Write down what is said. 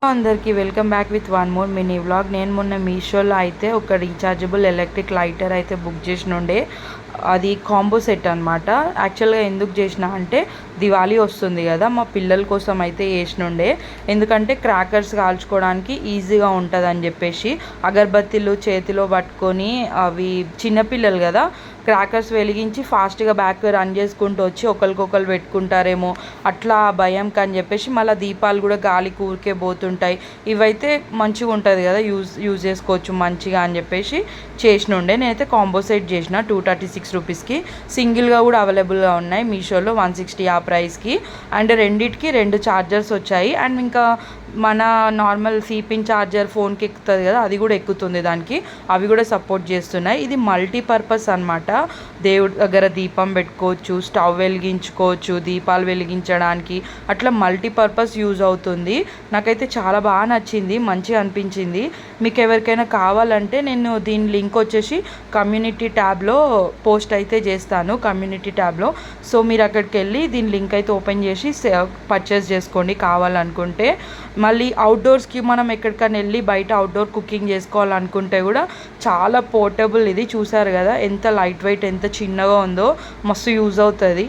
అందరికీ welcome back with one more mini vlog. నేను మొన్న మీషోలో అయితే ఒక రీఛార్జబుల్ ఎలక్ట్రిక్ లైటర్ అయితే బుక్ చేసినుండే. అది కాంబో సెట్ అనమాట. యాక్చువల్గా ఎందుకు చేసిన అంటే దివాళీ వస్తుంది కదా, మా పిల్లల కోసం అయితే వేసినుండే. ఎందుకంటే క్రాకర్స్ కాల్చుకోవడానికి ఈజీగా ఉంటుంది అని చెప్పేసి, అగరబత్తీలు చేతిలో పట్టుకొని అవి చిన్నపిల్లలు కదా, క్రాకర్స్ వెలిగించి ఫాస్ట్గా బ్యాక్ రన్ చేసుకుంటూ వచ్చి ఒకరికొకరు పెట్టుకుంటారేమో అట్లా భయం అని చెప్పేసి, మళ్ళీ దీపాలు కూడా గాలి కూరికే పోతుంటాయి. ఇవైతే మంచిగా ఉంటుంది కదా, యూజ్ చేసుకోవచ్చు మంచిగా అని చెప్పేసి చేసినుండే. నేనైతే కాంబో సెట్ చేసిన 236 రూపీస్కి. సింగిల్గా కూడా అవైలబుల్గా ఉన్నాయి మీషోలో 160 ఆ ప్రైస్కి. అండ్ రెండిటికి 2 ఛార్జర్స్ వచ్చాయి. అండ్ ఇంకా మన నార్మల్ సిపిన్ ఛార్జర్ ఫోన్కి ఎక్కుతుంది కదా, అది కూడా ఎక్కుతుంది దానికి. అవి కూడా సపోర్ట్ చేస్తున్నాయి. ఇది మల్టీపర్పస్ అనమాట. దేవుడి దగ్గర దీపం పెట్టుకోవచ్చు, స్టవ్ వెలిగించుకోవచ్చు, దీపాలు వెలిగించడానికి అట్లా మల్టీపర్పస్ యూజ్ అవుతుంది. నాకైతే చాలా బాగా నచ్చింది, మంచిగా అనిపించింది. మీకు ఎవరికైనా కావాలంటే నేను దీని లింక్ వచ్చేసి కమ్యూనిటీ ట్యాబ్లో పోస్ట్ అయితే చేస్తాను, కమ్యూనిటీ ట్యాబ్లో. సో మీరు అక్కడికి వెళ్ళి దీని లింక్ అయితే ఓపెన్ చేసి పర్చేస్ చేసుకోండి కావాలనుకుంటే. మళ్ళీ అవుట్డోర్స్కి మనం ఎక్కడికైనా వెళ్ళి బయట అవుట్డోర్ కుకింగ్ చేసుకోవాలనుకుంటే కూడా చాలా పోర్టబుల్. ఇది చూసారు కదా ఎంత లైట్ వెయిట్, ఎంత చిన్నగా ఉందో, మస్తు యూజ్ అవుతుంది.